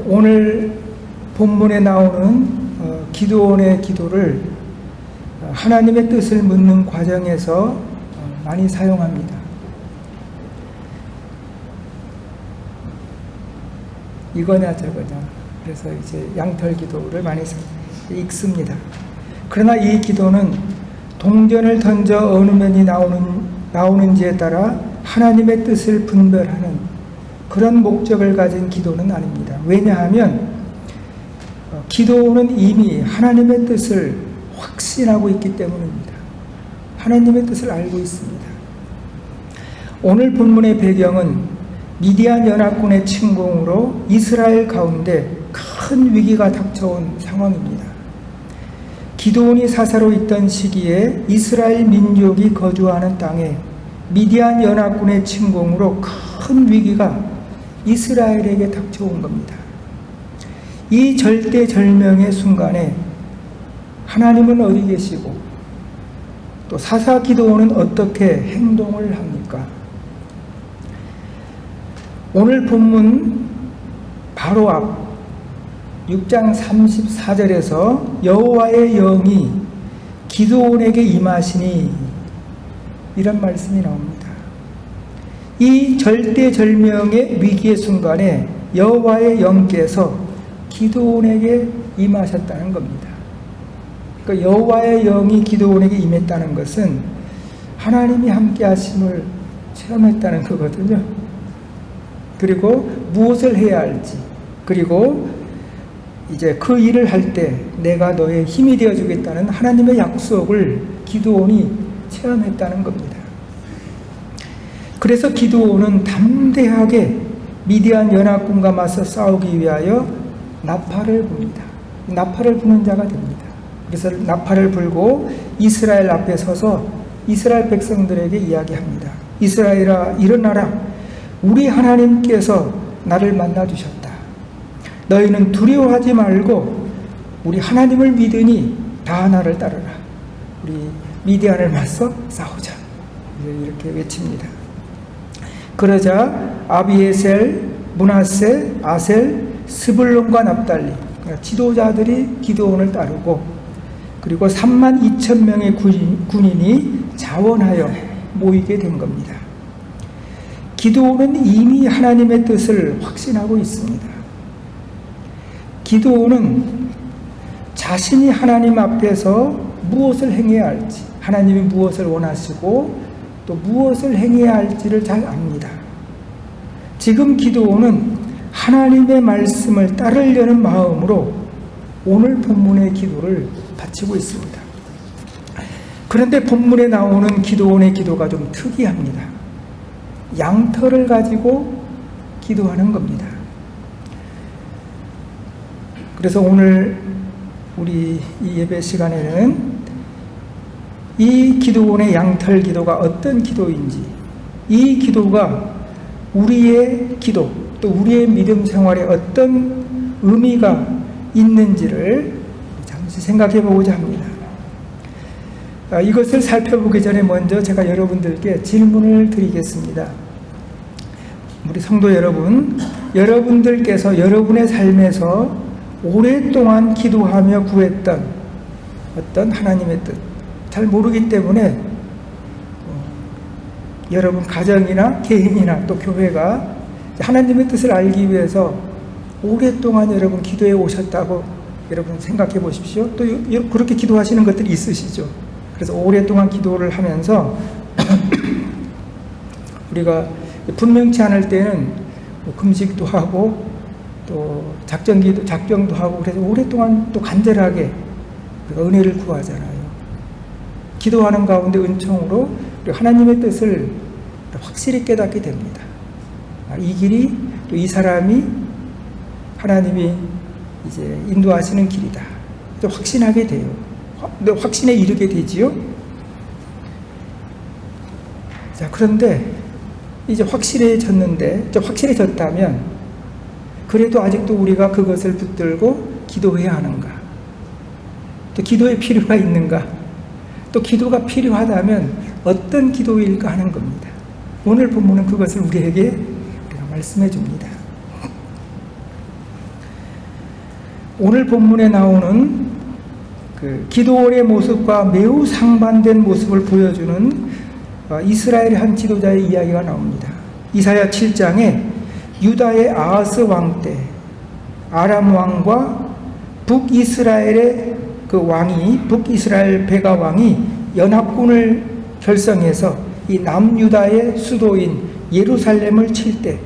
오늘 본문에 나오는 기드온의 기도를 하나님의 뜻을 묻는 과정에서 많이 사용합니다. 이거냐 저거냐. 그래서 이제 양털 기도를 많이 읽습니다. 그러나 이 기도는 동전을 던져 어느 면이 나오는지에 따라 하나님의 뜻을 분별하는 그런 목적을 가진 기도는 아닙니다. 왜냐하면 기도는 이미 하나님의 뜻을 확신하고 있기 때문입니다. 하나님의 뜻을 알고 있습니다. 오늘 본문의 배경은 미디안 연합군의 침공으로 이스라엘 가운데 큰 위기가 닥쳐온 상황입니다. 기드온이 사사로 있던 시기에 이스라엘 민족이 거주하는 땅에 미디안 연합군의 침공으로 큰 위기가 이스라엘에게 닥쳐온 겁니다. 이 절대절명의 순간에 하나님은 어디 계시고 또 사사 기드온은 어떻게 행동을 합니까? 오늘 본문 바로 앞 6장 34절에서 여호와의 영이 기드온에게 임하시니 이런 말씀이 나옵니다. 이 절대절명의 위기의 순간에 여호와의 영께서 기드온에게 임하셨다는 겁니다. 그러니까 여호와의 영이 기드온에게 임했다는 것은 하나님이 함께 하심을 체험했다는 거거든요. 그리고 무엇을 해야 할지, 그리고 이제 그 일을 할 때 내가 너의 힘이 되어 주겠다는 하나님의 약속을 기드온이 체험했다는 겁니다. 그래서 기드온은 담대하게 미디안 연합군과 맞서 싸우기 위하여 나팔을 붑니다. 나팔을 부는 자가 됩니다. 그래서 나팔을 불고 이스라엘 앞에 서서 이스라엘 백성들에게 이야기합니다. 이스라엘아, 일어나라. 우리 하나님께서 나를 만나주셨다. 너희는 두려워하지 말고 우리 하나님을 믿으니 다 나를 따르라. 우리 미디안을 맞서 싸우자. 이렇게 외칩니다. 그러자 아비에셀, 므낫세, 아셀, 스불론과 납달리 지도자들이 기드온을 따르고 그리고 32,000명의 군인이 자원하여 모이게 된 겁니다. 기드온은 이미 하나님의 뜻을 확신하고 있습니다. 기드온은 자신이 하나님 앞에서 무엇을 행해야 할지, 하나님이 무엇을 원하시고 또 무엇을 행해야 할지를 잘 압니다. 지금 기드온은 하나님의 말씀을 따르려는 마음으로 오늘 본문의 기도를 바치고 있습니다. 그런데 본문에 나오는 기드온의 기도가 좀 특이합니다. 양털을 가지고 기도하는 겁니다. 그래서 오늘 우리 이 예배 시간에는 이 기드온의 양털 기도가 어떤 기도인지, 이 기도가 우리의 기도, 또 우리의 믿음 생활에 어떤 의미가 있는지를 잠시 생각해 보고자 합니다. 이것을 살펴보기 전에 먼저 제가 여러분들께 질문을 드리겠습니다. 우리 성도 여러분, 여러분들께서 여러분의 삶에서 오랫동안 기도하며 구했던 어떤 하나님의 뜻, 잘 모르기 때문에 여러분 가정이나 개인이나 또 교회가 하나님의 뜻을 알기 위해서 오랫동안 여러분 기도해 오셨다고 여러분 생각해 보십시오. 또 그렇게 기도하시는 것들이 있으시죠. 그래서 오랫동안 기도를 하면서 우리가 분명치 않을 때는 금식도 하고 또 작정도 하고 그래서 오랫동안 또 간절하게 우리가 은혜를 구하잖아요. 기도하는 가운데 은총으로 하나님의 뜻을 확실히 깨닫게 됩니다. 이 길이 또 이 사람이 하나님이 이제 인도하시는 길이다. 또 확신하게 돼요. 확신에 이르게 되지요. 자, 그런데 이제 확실해졌다면 그래도 아직도 우리가 그것을 붙들고 기도해야 하는가? 또 기도의 필요가 있는가? 또 기도가 필요하다면 어떤 기도일까 하는 겁니다. 오늘 본문은 그것을 우리에게 말씀해 줍니다. 오늘 본문에 나오는 그 기드온의 모습과 매우 상반된 모습을 보여주는 이스라엘의 한 지도자의 이야기가 나옵니다. 이사야 7장에 유다의 아하스 왕 때 아람 왕과 북이스라엘의 그 왕이, 북이스라엘 베가 왕이 연합군을 결성해서 이 남유다의 수도인 예루살렘을 칠 때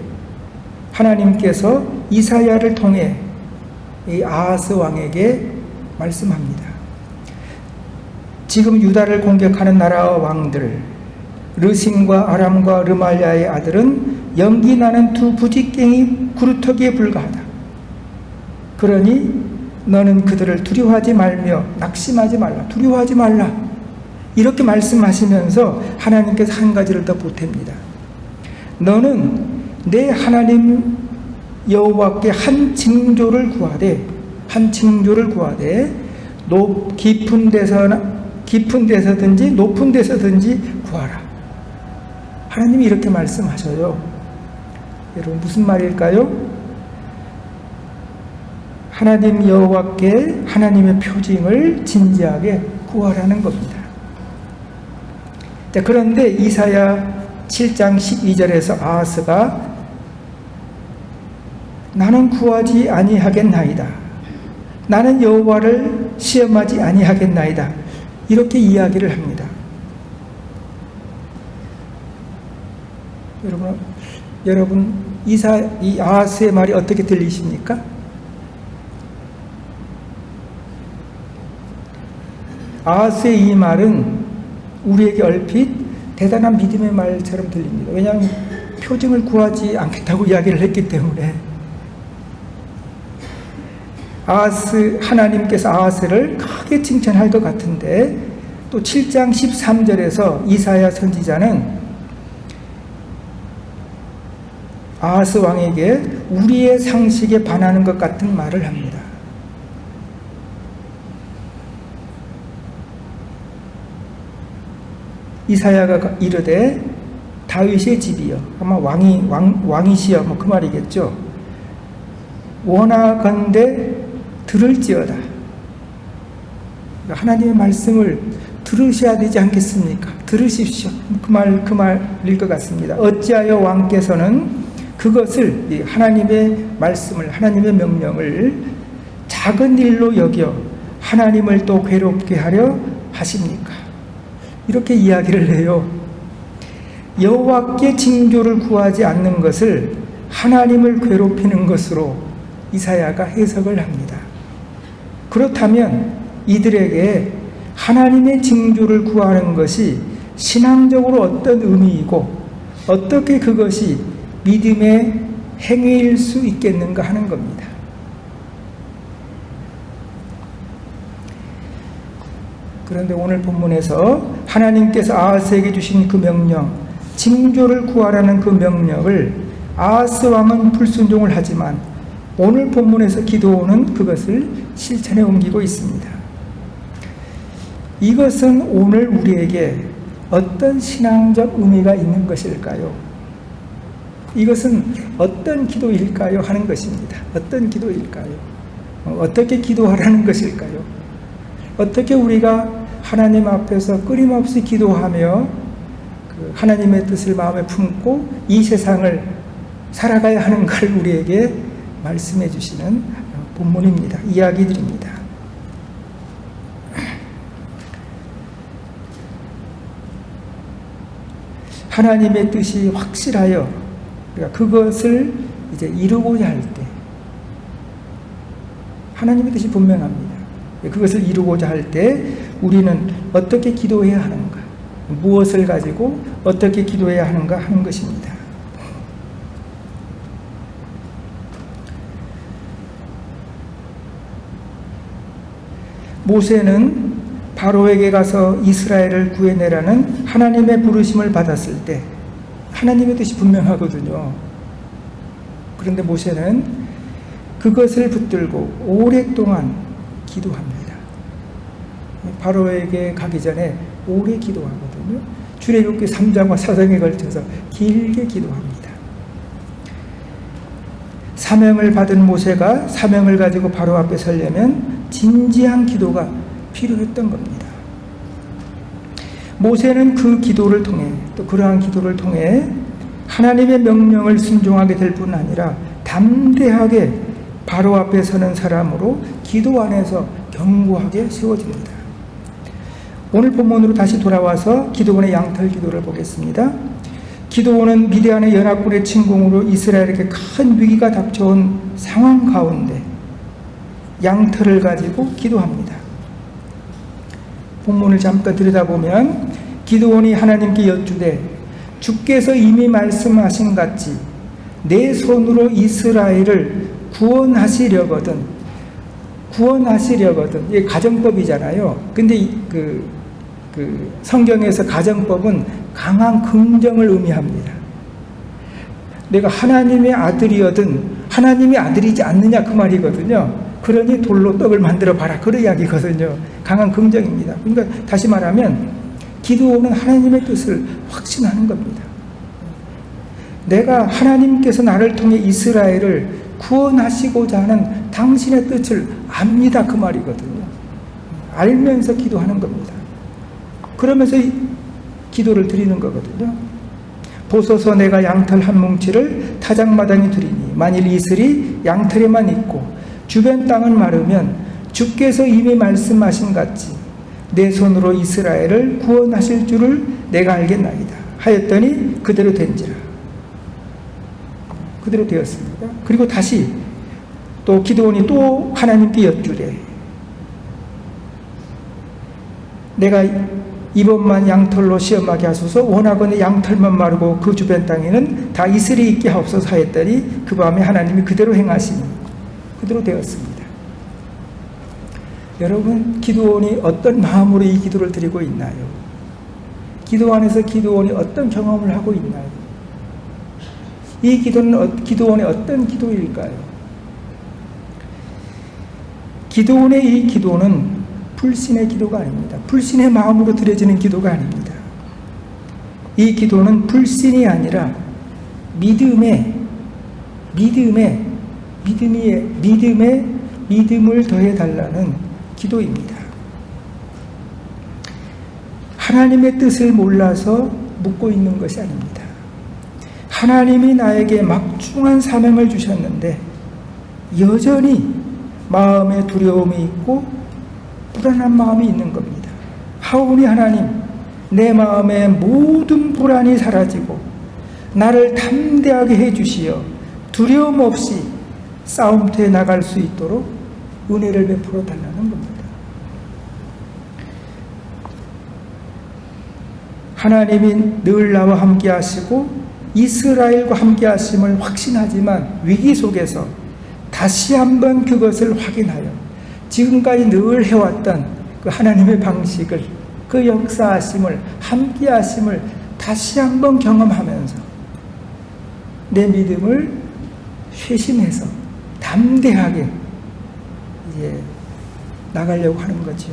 하나님께서 이사야를 통해 이 아하스 왕에게 말씀합니다. 지금 유다를 공격하는 나라와 왕들, 르신과 아람과 르말리아의 아들은 연기나는 두 부직갱이 구루터기에 불과하다. 그러니 너는 그들을 두려워하지 말며 낙심하지 말라. 두려워하지 말라. 이렇게 말씀하시면서 하나님께서 한 가지를 더 보탭니다. 너는 내 하나님 여호와께 한 징조를 구하되 깊은 데서든지 높은 데서든지 구하라. 하나님이 이렇게 말씀하셔요. 여러분 무슨 말일까요? 하나님 여호와께 하나님의 표징을 진지하게 구하라는 겁니다. 자, 그런데 이사야 7장 12절에서 아하스가 나는 구하지 아니하겠나이다. 나는 여호와를 시험하지 아니하겠나이다. 이렇게 이야기를 합니다. 여러분 이 아하스의 말이 어떻게 들리십니까? 아하스의 이 말은 우리에게 얼핏 대단한 믿음의 말처럼 들립니다. 왜냐하면 표징을 구하지 않겠다고 이야기를 했기 때문에. 하나님께서 아하스를 크게 칭찬할 것 같은데 또 7장 13절에서 이사야 선지자는 아하스 왕에게 우리의 상식에 반하는 것 같은 말을 합니다. 이사야가 이르되 다윗의 집이여, 아마 왕이시여 그 말이겠죠. 원하건대 들을지어다. 하나님의 말씀을 들으셔야 되지 않겠습니까? 들으십시오. 그 말일 것 같습니다. 어찌하여 왕께서는 그것을, 하나님의 말씀을, 하나님의 명령을 작은 일로 여겨 하나님을 또 괴롭게 하려 하십니까? 이렇게 이야기를 해요. 여호와께 징조를 구하지 않는 것을 하나님을 괴롭히는 것으로 이사야가 해석을 합니다. 그렇다면 이들에게 하나님의 징조를 구하는 것이 신앙적으로 어떤 의미이고 어떻게 그것이 믿음의 행위일 수 있겠는가 하는 겁니다. 그런데 오늘 본문에서 하나님께서 아하스에게 주신 그 명령, 징조를 구하라는 그 명령을 아하스 왕은 불순종을 하지만 오늘 본문에서 기드온은 그것을 실천에 옮기고 있습니다. 이것은 오늘 우리에게 어떤 신앙적 의미가 있는 것일까요? 이것은 어떤 기도일까요? 하는 것입니다. 어떤 기도일까요? 어떻게 기도하라는 것일까요? 어떻게 우리가 하나님 앞에서 끊임없이 기도하며 하나님의 뜻을 마음에 품고 이 세상을 살아가야 하는가를 우리에게 말씀해 주시는 본문입니다. 이야기들입니다. 하나님의 뜻이 확실하여 그것을 이제 이루고자 할 때, 하나님의 뜻이 분명합니다. 그것을 이루고자 할 때 우리는 어떻게 기도해야 하는가, 무엇을 가지고 어떻게 기도해야 하는가 하는 것입니다. 모세는 바로에게 가서 이스라엘을 구해내라는 하나님의 부르심을 받았을 때 하나님의 뜻이 분명하거든요. 그런데 모세는 그것을 붙들고 오랫동안 기도합니다. 바로에게 가기 전에 오래 기도하거든요. 출애굽기 3장과 4장에 걸쳐서 길게 기도합니다. 사명을 받은 모세가 사명을 가지고 바로 앞에 서려면 진지한 기도가 필요했던 겁니다. 모세는 그 기도를 통해, 또 그러한 기도를 통해 하나님의 명령을 순종하게 될 뿐 아니라 담대하게 바로 앞에 서는 사람으로 기도 안에서 견고하게 세워집니다. 오늘 본문으로 다시 돌아와서 기드온의 양털 기도를 보겠습니다. 기드온은 미디안의 연합군의 침공으로 이스라엘에게 큰 위기가 닥쳐온 상황 가운데 양털을 가지고 기도합니다. 본문을 잠깐 들여다보면 기드온이 하나님께 여쭈되 주께서 이미 말씀하신 같이 내 손으로 이스라엘을 구원하시려거든. 이게 가정법이잖아요. 근데 그 성경에서 가정법은 강한 긍정을 의미합니다. 내가 하나님의 아들이거든 하나님의 아들이지 않느냐 그 말이거든요. 그러니 돌로 떡을 만들어 봐라 그런 이야기거든요. 강한 긍정입니다. 그러니까 다시 말하면 기도는 하나님의 뜻을 확신하는 겁니다. 내가 하나님께서 나를 통해 이스라엘을 구원하시고자 하는 당신의 뜻을 압니다 그 말이거든요. 알면서 기도하는 겁니다. 그러면서 기도를 드리는 거거든요. 보소서 내가 양털 한 뭉치를 타작마당에 두리니 만일 이슬이 양털에만 있고 주변 땅은 마르면 주께서 이미 말씀하신 같이 내 손으로 이스라엘을 구원하실 줄을 내가 알겠나이다 하였더니 그대로 된지라. 그대로 되었습니다. 그리고 다시 또 기드온이 또 하나님께 여쭈래. 내가 이번만 양털로 시험하게 하소서. 원하거니 양털만 마르고 그 주변 땅에는 다 이슬이 있게 하옵소서 하였더니 그 밤에 하나님이 그대로 행하시니 그대로 되었습니다. 여러분 기드온이 어떤 마음으로 이 기도를 드리고 있나요? 기도 안에서 기드온이 어떤 경험을 하고 있나요? 이 기도는 기드온의 어떤 기도일까요? 기드온의 이 기도는 불신의 기도가 아닙니다. 불신의 마음으로 드려지는 기도가 아닙니다. 이 기도는 불신이 아니라 믿음을 더해달라는 기도입니다. 하나님의 뜻을 몰라서 묻고 있는 것이 아닙니다. 하나님이 나에게 막중한 사명을 주셨는데 여전히 마음에 두려움이 있고 불안한 마음이 있는 겁니다. 하오니 하나님, 내 마음의 모든 불안이 사라지고 나를 담대하게 해주시어 두려움 없이 싸움터에 나갈 수 있도록 은혜를 베풀어 달라는 겁니다. 하나님이 늘 나와 함께 하시고 이스라엘과 함께 하심을 확신하지만 위기 속에서 다시 한번 그것을 확인하여 지금까지 늘 해왔던 그 하나님의 방식을, 그 역사하심을, 함께 하심을 다시 한번 경험하면서 내 믿음을 쇄신해서 담대하게 이제 나가려고 하는 거죠.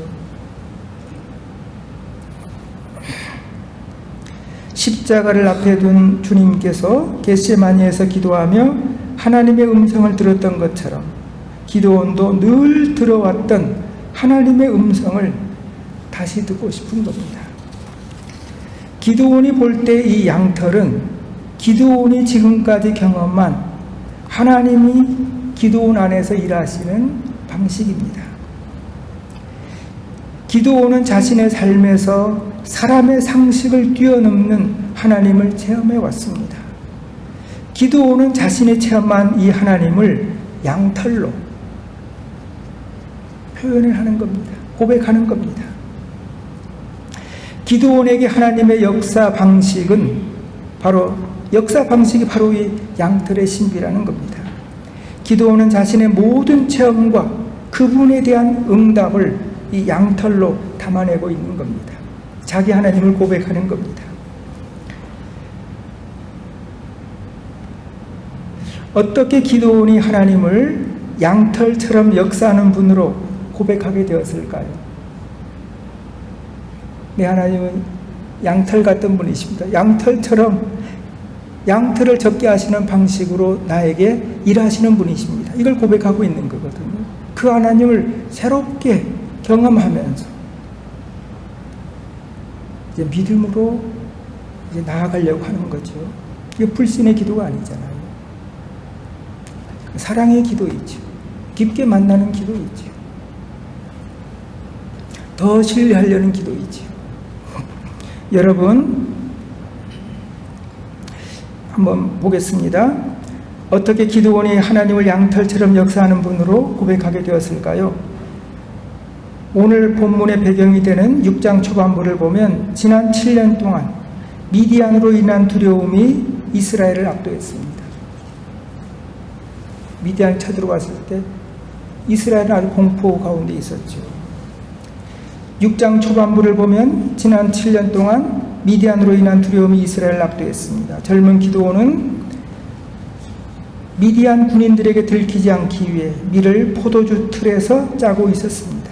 십자가를 앞에 둔 주님께서 겟세마니에서 기도하며 하나님의 음성을 들었던 것처럼 기드온도 늘 들어왔던 하나님의 음성을 다시 듣고 싶은 겁니다. 기드온이 볼 때 이 양털은 기드온이 지금까지 경험한 하나님이 기드온 안에서 일하시는 방식입니다. 기드온은 자신의 삶에서 사람의 상식을 뛰어넘는 하나님을 체험해 왔습니다. 기드온은 자신이 체험한 이 하나님을 양털로 표현을 하는 겁니다. 고백하는 겁니다. 기드온에게 하나님의 역사 방식이 바로 이 양털의 신비라는 겁니다. 기드온은 자신의 모든 체험과 그분에 대한 응답을 이 양털로 담아내고 있는 겁니다. 자기 하나님을 고백하는 겁니다. 어떻게 기드온이 하나님을 양털처럼 역사하는 분으로 고백하게 되었을까요? 내 하나님은 양털 같은 분이십니다. 양털처럼 양털을 적게 하시는 방식으로 나에게 일하시는 분이십니다. 이걸 고백하고 있는 거거든요. 그 하나님을 새롭게 경험하면서 이제 믿음으로 이제 나아가려고 하는 거죠. 이게 불신의 기도가 아니잖아요. 사랑의 기도이죠. 깊게 만나는 기도이죠. 더 신뢰하려는 기도이죠. 여러분, 한번 보겠습니다. 어떻게 기드온이 하나님을 양털처럼 역사하는 분으로 고백하게 되었을까요? 오늘 본문의 배경이 되는 6장 초반부를 보면 지난 7년 동안 미디안으로 인한 두려움이 이스라엘을 압도했습니다. 미디안 쳐들어갔을 때 이스라엘은 아주 공포 가운데 있었죠. 6장 초반부를 보면 지난 7년 동안 미디안으로 인한 두려움이 이스라엘을 압도했습니다. 젊은 기드온은 미디안 군인들에게 들키지 않기 위해 밀을 포도주 틀에서 짜고 있었습니다.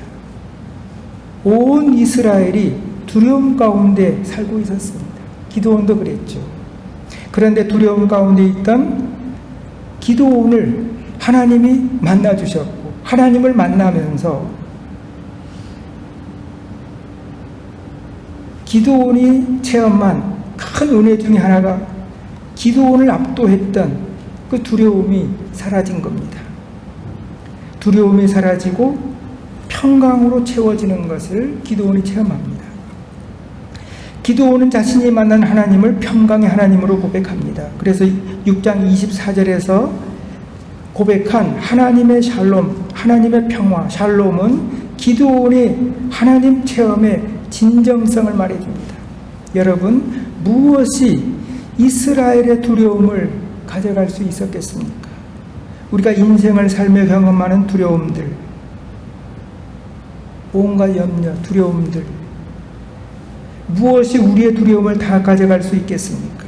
온 이스라엘이 두려움 가운데 살고 있었습니다. 기드온도 그랬죠. 그런데 두려움 가운데 있던 기드온을 하나님이 만나주셨고, 하나님을 만나면서 기드온이 체험한 큰 은혜 중에 하나가 기드온을 압도했던 그 두려움이 사라진 겁니다. 두려움이 사라지고 평강으로 채워지는 것을 기드온이 체험합니다. 기드온은 자신이 만난 하나님을 평강의 하나님으로 고백합니다. 그래서 6장 24절에서 고백한 하나님의 샬롬, 하나님의 평화, 샬롬은 기드온이 하나님 체험의 진정성을 말해줍니다. 여러분, 무엇이 이스라엘의 두려움을 가져갈 수 있었겠습니까? 우리가 인생을 살며 경험하는 두려움들, 온갖 염려, 두려움들, 무엇이 우리의 두려움을 다 가져갈 수 있겠습니까?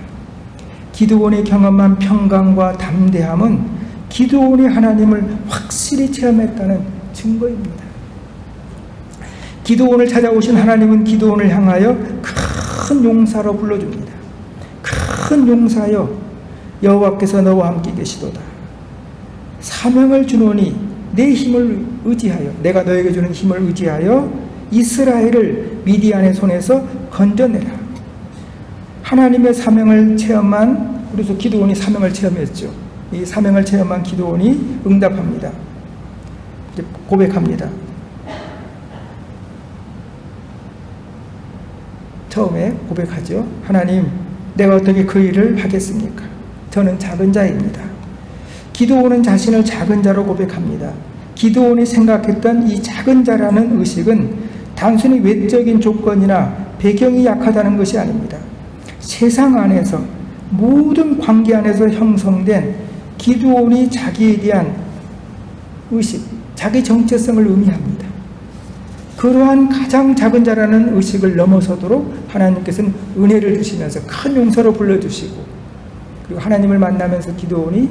기드온이 경험한 평강과 담대함은 기드온이 하나님을 확실히 체험했다는 증거입니다. 기드온을 찾아오신 하나님은 기드온을 향하여 큰 용사로 불러줍니다. 큰 용사여, 여호와께서 너와 함께 계시도다. 사명을 주노니 내 힘을 의지하여, 내가 너에게 주는 힘을 의지하여 이스라엘을 미디안의 손에서 건져내라. 하나님의 사명을 체험한, 그래서 기드온이 사명을 체험했죠. 이 사명을 체험한 기드온이 응답합니다. 이제 고백합니다. 처음에 고백하죠. 하나님, 내가 어떻게 그 일을 하겠습니까? 저는 작은 자입니다. 기드온은 자신을 작은 자로 고백합니다. 기드온이 생각했던 이 작은 자라는 의식은 단순히 외적인 조건이나 배경이 약하다는 것이 아닙니다. 세상 안에서, 모든 관계 안에서 형성된 기드온이 자기에 대한 의식, 자기 정체성을 의미합니다. 그러한 가장 작은 자라는 의식을 넘어서도록 하나님께서는 은혜를 주시면서 큰 용서로 불러주시고, 그리고 하나님을 만나면서 기드온이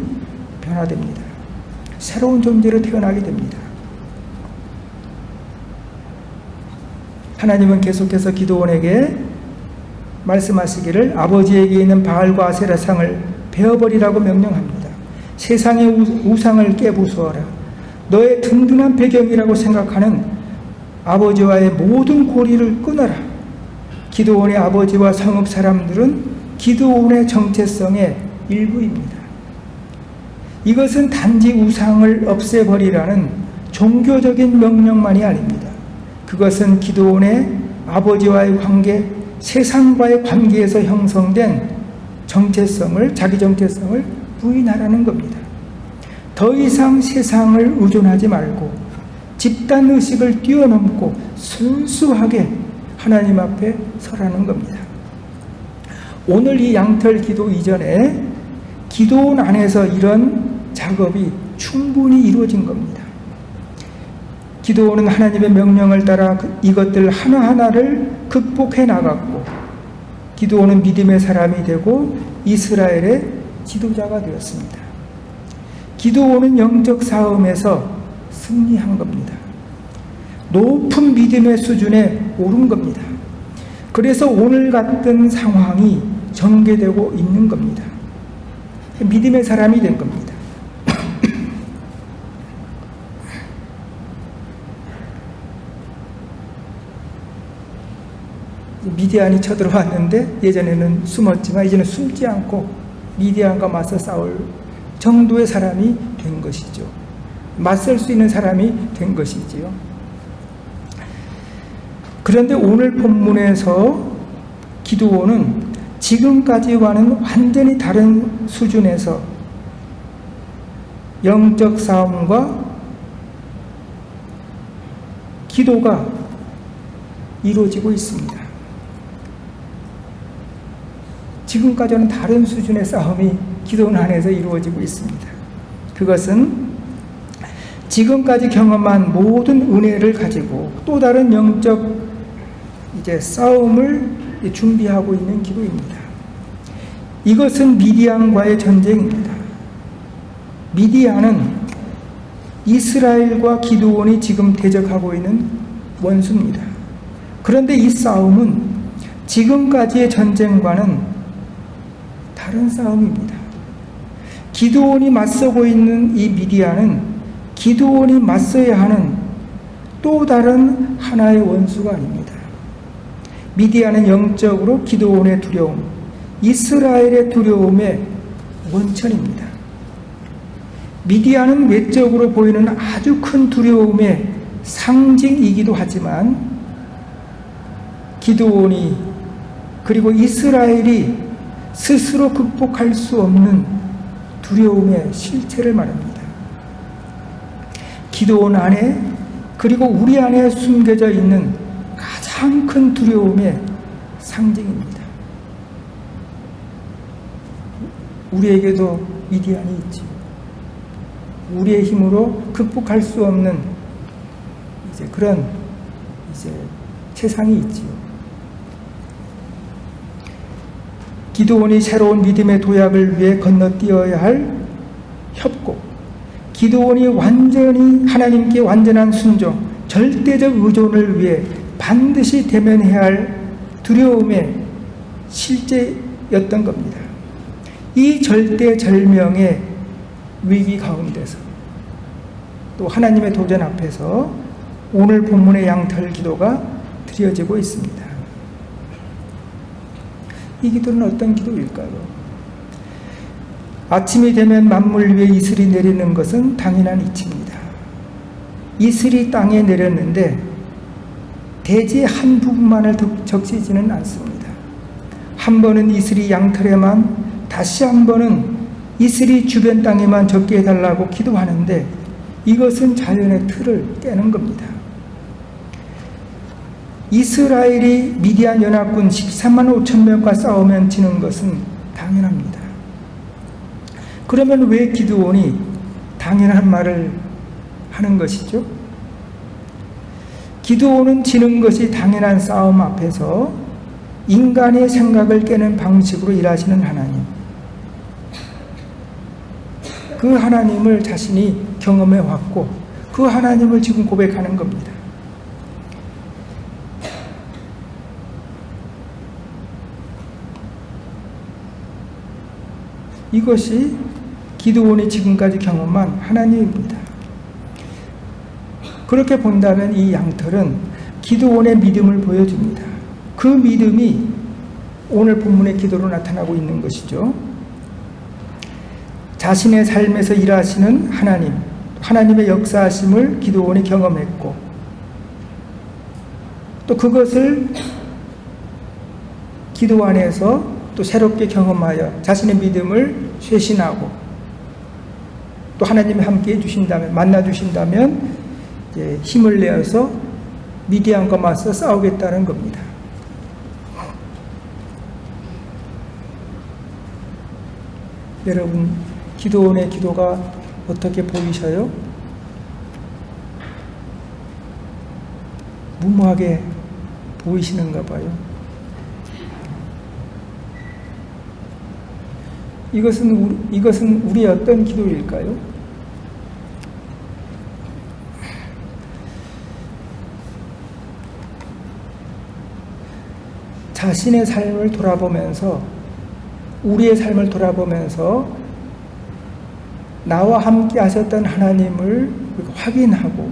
변화됩니다. 새로운 존재로 태어나게 됩니다. 하나님은 계속해서 기드온에게 말씀하시기를 아버지에게 있는 바알과 아세라상을 베어버리라고 명령합니다. 세상의 우상을 깨부수어라. 너의 든든한 배경이라고 생각하는 아버지와의 모든 고리를 끊어라. 기드온의 아버지와 성읍 사람들은 기드온의 정체성의 일부입니다. 이것은 단지 우상을 없애버리라는 종교적인 명령만이 아닙니다. 그것은 기드온의 아버지와의 관계, 세상과의 관계에서 형성된 정체성을, 자기 정체성을 부인하라는 겁니다. 더 이상 세상을 의존하지 말고 집단의식을 뛰어넘고 순수하게 하나님 앞에 서라는 겁니다. 오늘 이 양털 기도 이전에 기도원 안에서 이런 작업이 충분히 이루어진 겁니다. 기도원은 하나님의 명령을 따라 이것들 하나하나를 극복해 나갔고, 기도원은 믿음의 사람이 되고 이스라엘의 지도자가 되었습니다. 기도원은 영적 싸움에서 승리한 겁니다. 높은 믿음의 수준에 오른 겁니다. 그래서 오늘 같은 상황이 전개되고 있는 겁니다. 믿음의 사람이 된 겁니다. 미디안이 쳐들어왔는데 예전에는 숨었지만 이제는 숨지 않고 미디안과 맞서 싸울 정도의 사람이 된 것이죠. 맞설 수 있는 사람이 된 것이지요. 그런데 오늘 본문에서 기드온은 지금까지와는 완전히 다른 수준에서 영적 싸움과 기도가 이루어지고 있습니다. 지금까지는 다른 수준의 싸움이 기도원 안에서 이루어지고 있습니다. 그것은 지금까지 경험한 모든 은혜를 가지고 또 다른 영적 싸움을 준비하고 있는 기도입니다. 이것은 미디안과의 전쟁입니다. 미디안은 이스라엘과 기드온이 지금 대적하고 있는 원수입니다. 그런데 이 싸움은 지금까지의 전쟁과는 다른 싸움입니다. 기드온이 맞서고 있는 이 미디안은 기드온이 맞서야 하는 또 다른 하나의 원수가 아닙니다. 미디안은 영적으로 기드온의 두려움, 이스라엘의 두려움의 원천입니다. 미디안은 외적으로 보이는 아주 큰 두려움의 상징이기도 하지만 기드온이 그리고 이스라엘이 스스로 극복할 수 없는 두려움의 실체를 말합니다. 기드온 안에 그리고 우리 안에 숨겨져 있는 가장 큰 두려움의 상징입니다. 우리에게도 미디안이 있지요. 우리의 힘으로 극복할 수 없는 그런 세상이 있지요. 기드온이 새로운 믿음의 도약을 위해 건너뛰어야 할 협곡, 기드온이 완전히 하나님께 완전한 순종, 절대적 의존을 위해 반드시 대면해야 할 두려움의 실제였던 겁니다. 이 절대절명의 위기 가운데서 또 하나님의 도전 앞에서 오늘 본문의 양털 기도가 드려지고 있습니다. 이 기도는 어떤 기도일까요? 아침이 되면 만물 위에 이슬이 내리는 것은 당연한 이치입니다. 이슬이 땅에 내렸는데 대지의 한 부분만을 적시지는 않습니다. 한 번은 이슬이 양털에만, 다시 한 번은 이슬이 주변 땅에만 적게 해달라고 기도하는데 이것은 자연의 틀을 깨는 겁니다. 이스라엘이 미디안 연합군 13만 5천 명과 싸우면 지는 것은 당연합니다. 그러면 왜 기드온이 당연한 말을 하는 것이죠? 기드온은 지는 것이 당연한 싸움 앞에서 인간의 생각을 깨는 방식으로 일하시는 하나님, 그 하나님을 자신이 경험해 왔고 그 하나님을 지금 고백하는 겁니다. 이것이 기드온이 지금까지 경험한 하나님입니다. 그렇게 본다면 이 양털은 기드온의 믿음을 보여줍니다. 그 믿음이 오늘 본문의 기도로 나타나고 있는 것이죠. 자신의 삶에서 일하시는 하나님, 하나님의 역사하심을 기드온이 경험했고 또 그것을 기도 안에서 또 새롭게 경험하여 자신의 믿음을 쇄신하고 또 하나님이 함께 해주신다면, 만나주신다면 힘을 내어서 미디안과 맞서 싸우겠다는 겁니다. 여러분, 기드온의 기도가 어떻게 보이셔요? 무모하게 보이시는가 봐요. 이것은 우리의 어떤 기도일까요? 자신의 삶을 돌아보면서, 우리의 삶을 돌아보면서 나와 함께 하셨던 하나님을 확인하고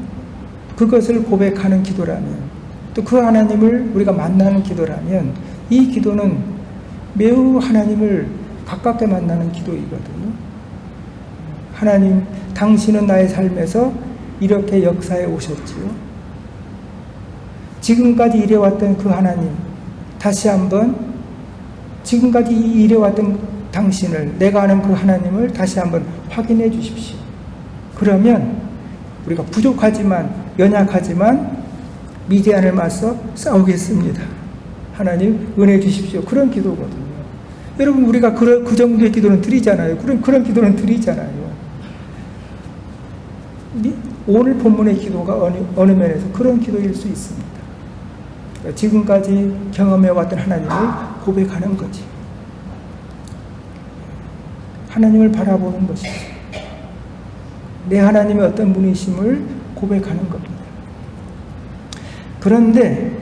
그것을 고백하는 기도라면, 또 그 하나님을 우리가 만나는 기도라면, 이 기도는 매우 하나님을 가깝게 만나는 기도이거든요. 하나님, 당신은 나의 삶에서 이렇게 역사해 오셨지요. 지금까지 이래왔던 그 하나님, 다시 한번 지금까지 이래왔던 당신을, 내가 아는 그 하나님을 다시 한번 확인해 주십시오. 그러면 우리가 부족하지만, 연약하지만 미디안을 맞서 싸우겠습니다. 하나님 은혜 주십시오. 그런 기도거든요. 여러분, 우리가 그 정도의 기도는 드리잖아요. 그런 기도는 드리잖아요. 오늘 본문의 기도가 어느 면에서 그런 기도일 수 있습니다. 지금까지 경험해왔던 하나님을 고백하는 거지. 하나님을 바라보는 것이죠. 내 하나님이 어떤 분이심을 고백하는 겁니다. 그런데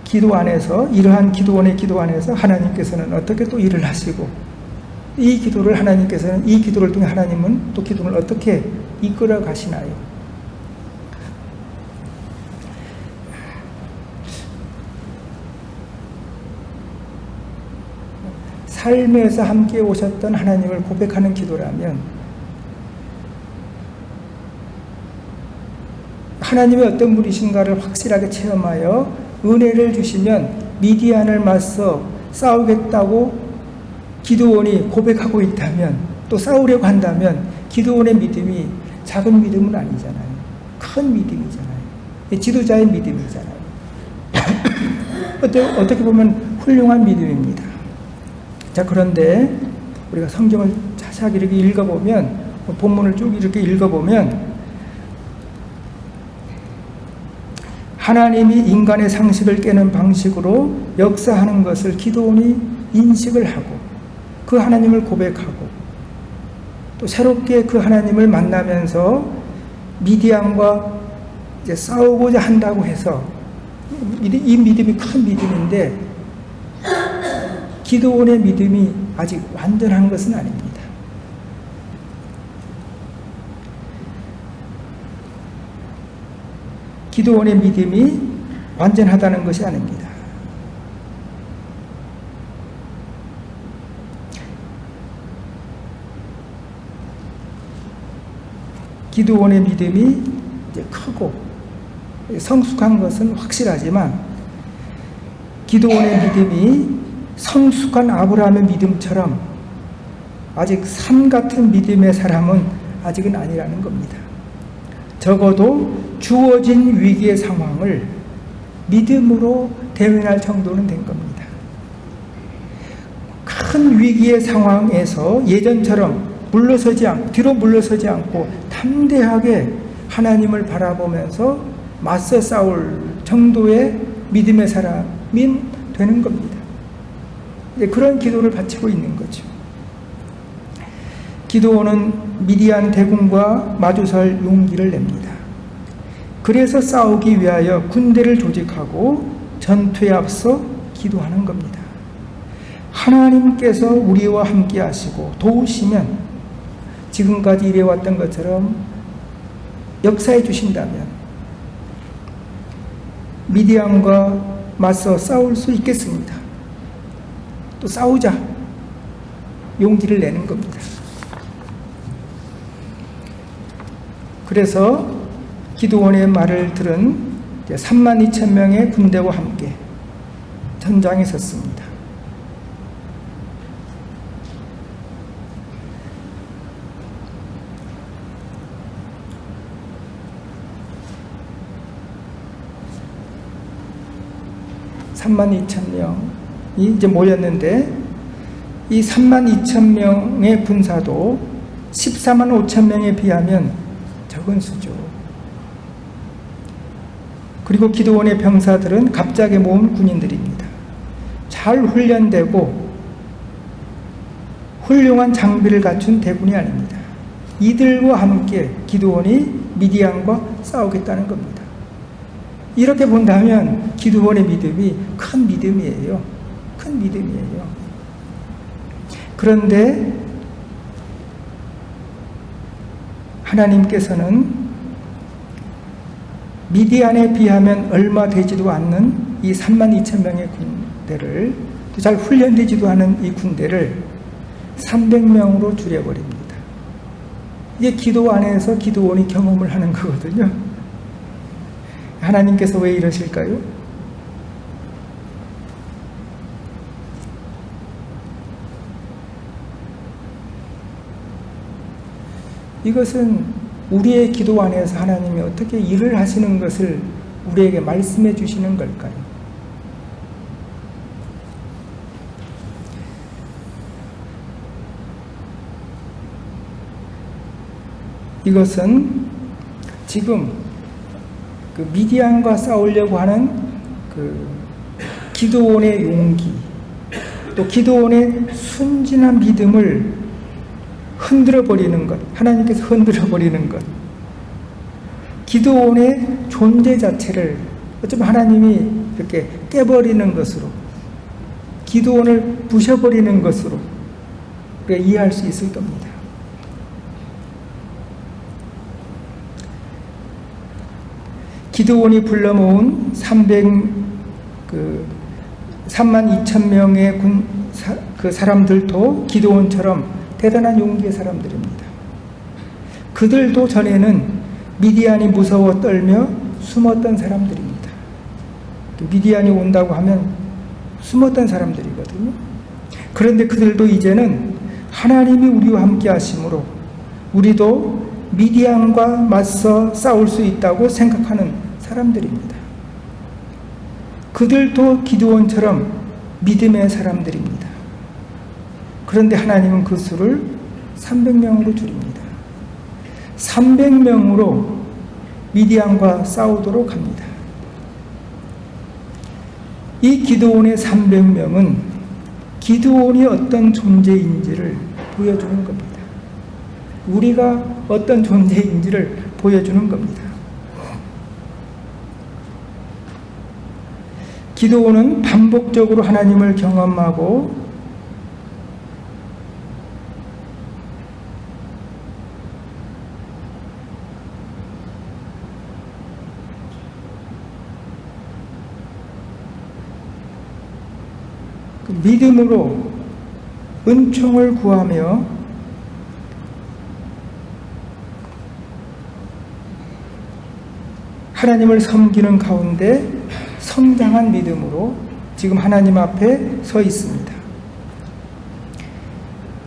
기도 안에서, 이러한 기도원의 기도 안에서 하나님께서는 어떻게 또 일을 하시고, 이 기도를 하나님께서는, 이 기도를 통해 하나님은 또 기도를 어떻게 이끌어 가시나요? 삶에서 함께 오셨던 하나님을 고백하는 기도라면, 하나님이 어떤 분이신가를 확실하게 체험하여 은혜를 주시면 미디안을 맞서 싸우겠다고 기드온이 고백하고 있다면, 또 싸우려고 한다면 기드온의 믿음이 작은 믿음은 아니잖아요. 큰 믿음이잖아요. 지도자의 믿음이잖아요. 어떻게 보면 훌륭한 믿음입니다. 자, 그런데 우리가 성경을 자세하게 이렇게 읽어보면, 본문을 쭉 이렇게 읽어보면, 하나님이 인간의 상식을 깨는 방식으로 역사하는 것을 기드온이 인식을 하고 그 하나님을 고백하고, 또 새롭게 그 하나님을 만나면서 미디안과 이제 싸우고자 한다고 해서, 이 믿음이 큰 믿음인데 기드온의 믿음이 아직 완전한 것은 아닙니다. 기드온의 믿음이 완전하다는 것이 아닙니다. 기드온의 믿음이 이제 크고 성숙한 것은 확실하지만, 기드온의 믿음이 성숙한 아브라함의 믿음처럼 아직 산 같은 믿음의 사람은 아직은 아니라는 겁니다. 적어도 주어진 위기의 상황을 믿음으로 대면할 정도는 된 겁니다. 큰 위기의 상황에서 예전처럼 뒤로 물러서지 않고 담대하게 하나님을 바라보면서 맞서 싸울 정도의 믿음의 사람이 되는 겁니다. 그런 기도를 바치고 있는 거죠. 기드온은 미디안 대군과 마주설 용기를 냅니다. 그래서 싸우기 위하여 군대를 조직하고 전투에 앞서 기도하는 겁니다. 하나님께서 우리와 함께 하시고 도우시면, 지금까지 이래왔던 것처럼 역사해 주신다면 미디안과 맞서 싸울 수 있겠습니다. 또 싸우자 용기를 내는 겁니다. 그래서 기드온의 말을 들은 32,000명의 군대와 함께 전장에 섰습니다. (32,000명이) 이제 모였는데, 이 32,000명의 군사도 145,000명에 비하면 적은 수죠. 그리고 기드온의 병사들은 갑자기 모은 군인들입니다. 잘 훈련되고 훌륭한 장비를 갖춘 대군이 아닙니다. 이들과 함께 기드온이 미디안과 싸우겠다는 겁니다. 이렇게 본다면 기드온의 믿음이 큰 믿음이에요. 큰 믿음이에요. 그런데 하나님께서는 미디안에 비하면 얼마 되지도 않는 이 32,000명의 군대를, 잘 훈련되지도 않은 이 군대를 300명으로 줄여버립니다. 이게 기도 안에서 기도원이 경험을 하는 거거든요. 하나님께서 왜 이러실까요? 이것은 우리의 기도 안에서 하나님이 어떻게 일을 하시는 것을 우리에게 말씀해 주시는 걸까요? 이것은 지금 그 미디안과 싸우려고 하는 그 기드온의 용기, 또 기드온의 순진한 믿음을 흔들어 버리는 것, 하나님께서 흔들어 버리는 것, 기드온의 존재 자체를 어쩌면 하나님이 이렇게 깨버리는 것으로, 기드온을 부셔버리는 것으로 우리가 이해할 수 있을 겁니다. 기드온이 불러 모은 32,000명의 그 사람들도 기드온처럼 대단한 용기의 사람들입니다. 그들도 전에는 미디안이 무서워 떨며 숨었던 사람들입니다. 미디안이 온다고 하면 숨었던 사람들이거든요. 그런데 그들도 이제는 하나님이 우리와 함께 하심으로 우리도 미디안과 맞서 싸울 수 있다고 생각하는 사람들입니다. 그들도 기드온처럼 믿음의 사람들입니다. 그런데 하나님은 그 수를 300명으로 줄입니다. 300명으로 미디안과 싸우도록 합니다. 이 기드온의 300명은 기드온이 어떤 존재인지를 보여주는 겁니다. 우리가 어떤 존재인지를 보여주는 겁니다. 기드온은 반복적으로 하나님을 경험하고 믿음으로 은총을 구하며 하나님을 섬기는 가운데 성장한 믿음으로 지금 하나님 앞에 서 있습니다.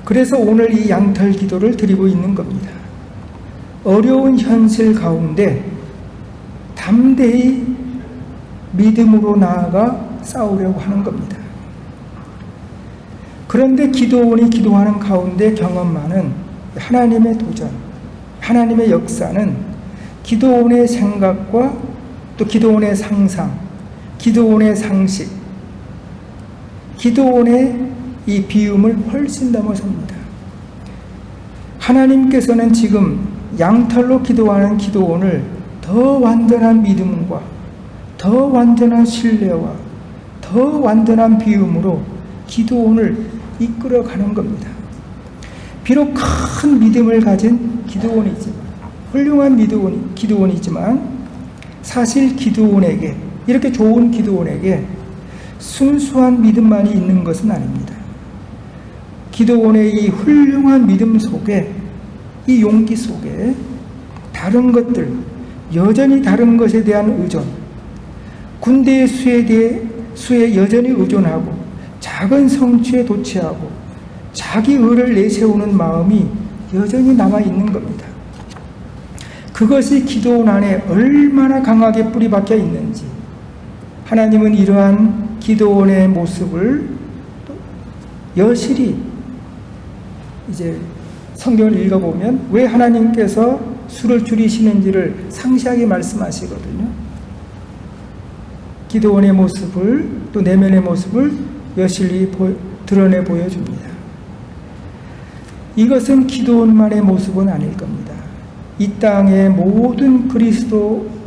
그래서 오늘 이 양털 기도를 드리고 있는 겁니다. 어려운 현실 가운데 담대히 믿음으로 나아가 싸우려고 하는 겁니다. 그런데 기드온이 기도하는 가운데 경험하는 하나님의 도전, 하나님의 역사는 기드온의 생각과 또 기드온의 상상, 기드온의 상식, 기드온의 이 비움을 훨씬 넘어섭니다. 하나님께서는 지금 양털로 기도하는 기드온을 더 완전한 믿음과 더 완전한 신뢰와 더 완전한 비움으로 기드온을 이끌어가는 겁니다. 비록 큰 믿음을 가진 기드온이지만, 훌륭한 기드온이지만 사실 기드온에게, 이렇게 좋은 기드온에게 순수한 믿음만이 있는 것은 아닙니다. 기드온의 이 훌륭한 믿음 속에, 이 용기 속에 다른 것들, 여전히 다른 것에 대한 의존, 군대의 수에 여전히 의존하고 작은 성취에 도취하고 자기 의를 내세우는 마음이 여전히 남아있는 겁니다. 그것이 기드온 안에 얼마나 강하게 뿌리박혀 있는지 하나님은 이러한 기드온의 모습을 여실히 이제 성경을 읽어보면 왜 하나님께서 수를 줄이시는지를 상세하게 말씀하시거든요. 기드온의 모습을, 또 내면의 모습을 여실히 드러내 보여줍니다. 이것은 기드온만의 모습은 아닐 겁니다. 이 땅의 모든 그리스도인들의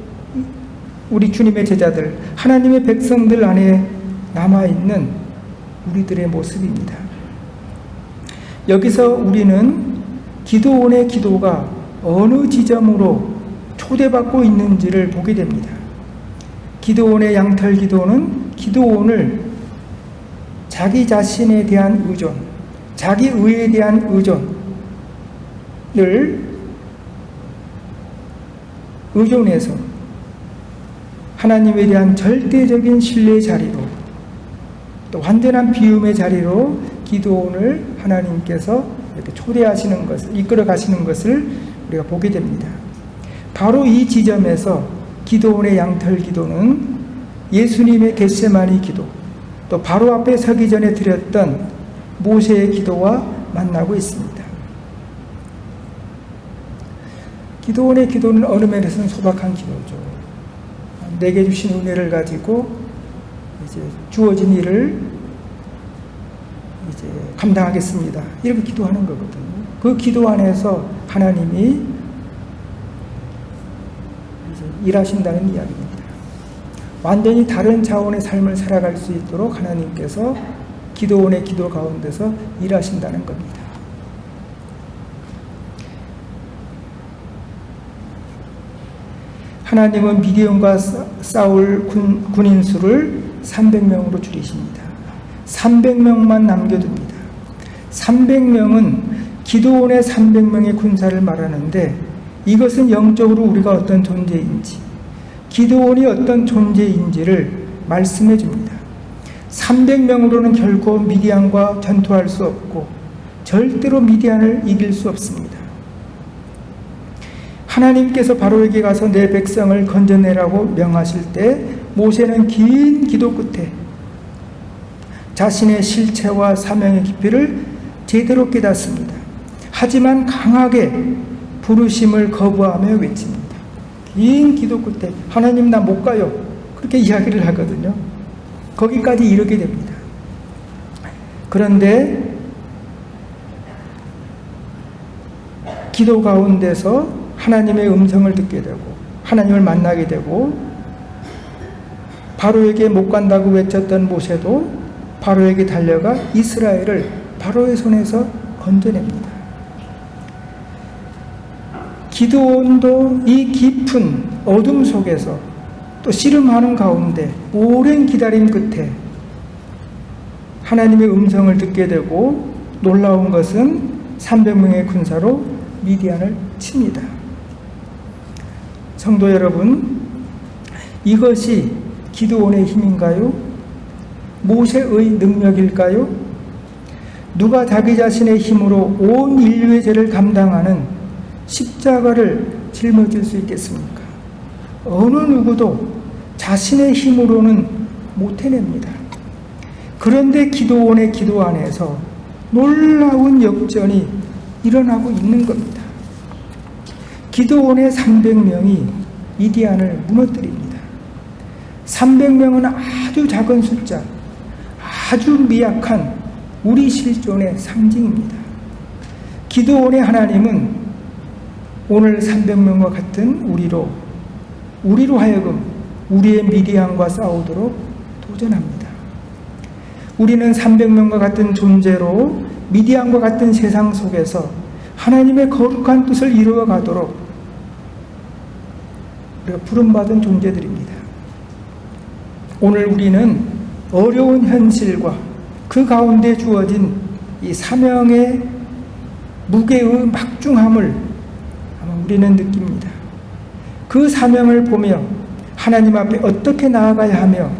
우리 주님의 제자들, 하나님의 백성들 안에 남아있는 우리들의 모습입니다. 여기서 우리는 기도원의 기도가 어느 지점으로 초대받고 있는지를 보게 됩니다. 기도원의 양털 기도는 기도원을 자기 자신에 대한 의존, 자기 의에 대한 의존해서 하나님에 대한 절대적인 신뢰의 자리로, 또 완전한 비움의 자리로 기도원을 하나님께서 이렇게 초대하시는 것을, 이끌어 가시는 것을 우리가 보게 됩니다. 바로 이 지점에서 기도원의 양털 기도는 예수님의 겟세마니 기도, 또 바로 앞에 서기 전에 드렸던 모세의 기도와 만나고 있습니다. 기도원의 기도는 어느 면에서는 소박한 기도죠. 내게 주신 은혜를 가지고 이제 주어진 일을 이제 감당하겠습니다. 이렇게 기도하는 거거든요. 그 기도 안에서 하나님이 이제 일하신다는 이야기입니다. 완전히 다른 차원의 삶을 살아갈 수 있도록 하나님께서 기도원의 기도 가운데서 일하신다는 겁니다. 하나님은 미디안과 싸울 군인 수를 300명으로 줄이십니다. 300명만 남겨둡니다. 300명은 기도원의 300명의 군사를 말하는데, 이것은 영적으로 우리가 어떤 존재인지, 기도원이 어떤 존재인지를 말씀해 줍니다. 300명으로는 결코 미디안과 전투할 수 없고 절대로 미디안을 이길 수 없습니다. 하나님께서 바로에게 가서 내 백성을 건져내라고 명하실 때 모세는 긴 기도 끝에 자신의 실체와 사명의 깊이를 제대로 깨닫습니다. 하지만 강하게 부르심을 거부하며 외칩니다. 긴 기도 끝에 하나님 나 못 가요, 그렇게 이야기를 하거든요. 거기까지 이르게 됩니다. 그런데 기도 가운데서 하나님의 음성을 듣게 되고 하나님을 만나게 되고, 바로에게 못 간다고 외쳤던 모세도 바로에게 달려가 이스라엘을 바로의 손에서 건져냅니다. 기도원도 이 깊은 어둠 속에서 또 씨름하는 가운데 오랜 기다림 끝에 하나님의 음성을 듣게 되고, 놀라운 것은 300명의 군사로 미디안을 칩니다. 성도 여러분, 이것이 기도원의 힘인가요? 모세의 능력일까요? 누가 자기 자신의 힘으로 온 인류의 죄를 감당하는 십자가를 짊어질 수 있겠습니까? 어느 누구도 자신의 힘으로는 못 해냅니다. 그런데 기도원의 기도 안에서 놀라운 역전이 일어나고 있는 겁니다. 기도원의 300명이 미디안을 무너뜨립니다. 300명은 아주 작은 숫자, 아주 미약한 우리 실존의 상징입니다. 기도원의 하나님은 오늘 300명과 같은 우리로 하여금 우리의 미디안과 싸우도록 도전합니다. 우리는 300명과 같은 존재로 미디안과 같은 세상 속에서 하나님의 거룩한 뜻을 이루어 가도록 우리가 부름받은 존재들입니다. 오늘 우리는 어려운 현실과 그 가운데 주어진 이 사명의 무게의 막중함을 아마 우리는 느낍니다. 그 사명을 보며 하나님 앞에 어떻게 나아가야 하며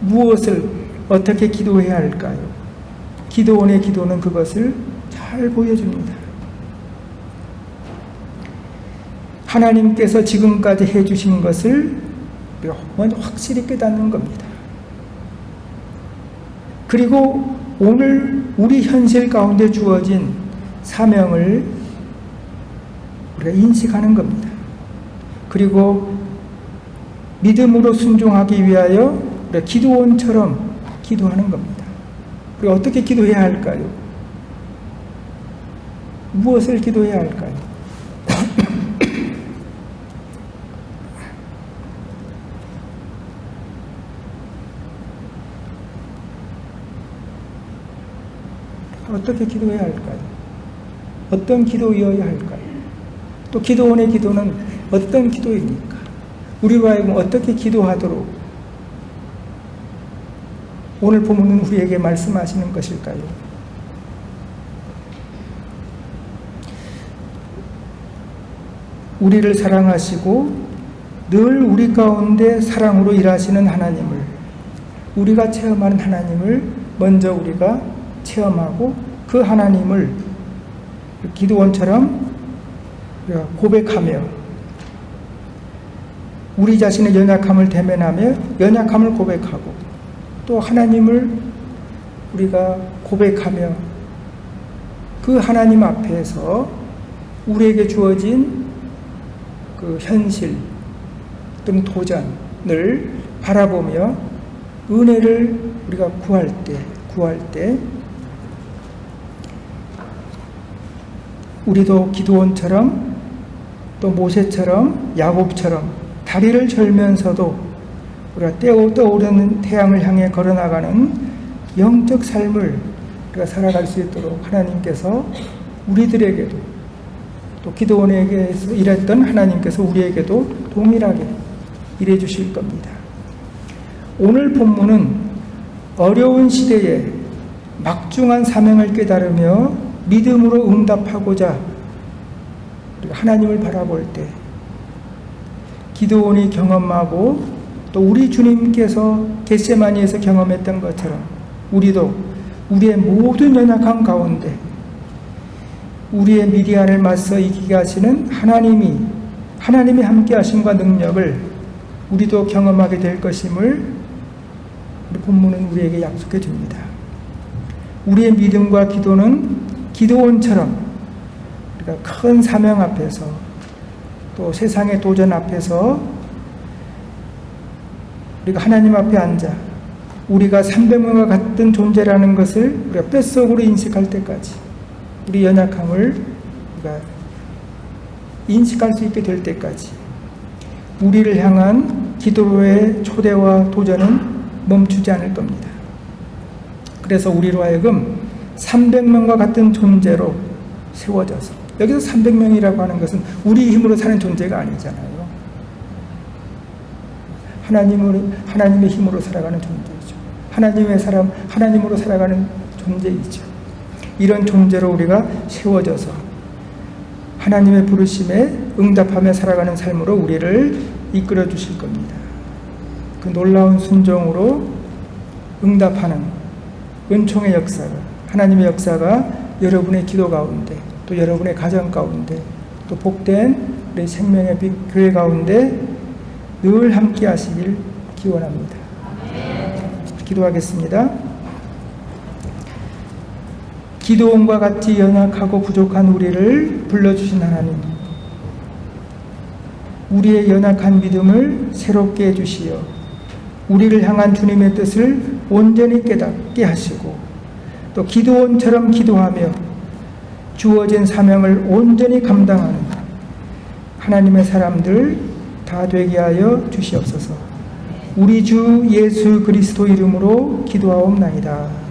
무엇을 어떻게 기도해야 할까요? 기도원의 기도는 그것을 잘 보여줍니다. 하나님께서 지금까지 해주신 것을 우리가 먼저 확실히 깨닫는 겁니다. 그리고 오늘 우리 현실 가운데 주어진 사명을 우리가 인식하는 겁니다. 그리고 믿음으로 순종하기 위하여 우리가 기도원처럼 기도하는 겁니다. 우리가 어떻게 기도해야 할까요? 무엇을 기도해야 할까요? 어떻게 기도해야 할까요? 어떤 기도이어야 할까요? 또 기도원의 기도는 어떤 기도입니까? 우리로 하여금 어떻게 기도하도록 오늘 본문은 우리에게 말씀하시는 것일까요? 우리를 사랑하시고 늘 우리 가운데 사랑으로 일하시는 하나님을, 우리가 체험하는 하나님을 먼저 우리가 체험하고 그 하나님을 기도원처럼 우리가 고백하며 우리 자신의 연약함을 대면하며 연약함을 고백하고 또 하나님을 우리가 고백하며 그 하나님 앞에서 우리에게 주어진 그 현실 또는 도전을 바라보며 은혜를 우리가 구할 때 우리도 기도원처럼 또 모세처럼 야곱처럼 다리를 절면서도 우리가 떠오르는 태양을 향해 걸어나가는 영적 삶을 우리가 살아갈 수 있도록 하나님께서 우리들에게도 또 기도원에게 일했던 하나님께서 우리에게도 동일하게 일해 주실 겁니다. 오늘 본문은 어려운 시대에 막중한 사명을 깨달으며 믿음으로 응답하고자 우리가 하나님을 바라볼 때 기드온이 경험하고 또 우리 주님께서 겟세마니에서 경험했던 것처럼 우리도 우리의 모든 연약함 가운데 우리의 미디안을 맞서 이기게 하시는 하나님이 함께 하심과 능력을 우리도 경험하게 될 것임을 본문은 우리에게 약속해 줍니다. 우리의 믿음과 기도는 기드온처럼 우리가 큰 사명 앞에서 또 세상의 도전 앞에서 우리가 하나님 앞에 앉아 우리가 300명과 같은 존재라는 것을 우리가 뼛속으로 인식할 때까지 우리 연약함을 우리가 인식할 수 있게 될 때까지 우리를 향한 기도로의 초대와 도전은 멈추지 않을 겁니다. 그래서 우리로 하여금 300명과 같은 존재로 세워져서, 여기서 300명이라고 하는 것은 우리 힘으로 사는 존재가 아니잖아요. 하나님의 힘으로 살아가는 존재이죠. 하나님으로 살아가는 존재이죠. 이런 존재로 우리가 세워져서 하나님의 부르심에 응답하며 살아가는 삶으로 우리를 이끌어 주실 겁니다. 그 놀라운 순종으로 응답하는 은총의 역사가, 하나님의 역사가 여러분의 기도 가운데 또 여러분의 가정 가운데 또 복된 우리 생명의 빛 교회 가운데 늘 함께 하시길 기원합니다. 기도하겠습니다. 기드온과 같이 연약하고 부족한 우리를 불러주신 하나님, 우리의 연약한 믿음을 새롭게 해주시어 우리를 향한 주님의 뜻을 온전히 깨닫게 하시고 또 기드온처럼 기도하며 주어진 사명을 온전히 감당하는 하나님의 사람들 다 되게 하여 주시옵소서. 우리 주 예수 그리스도 이름으로 기도하옵나이다.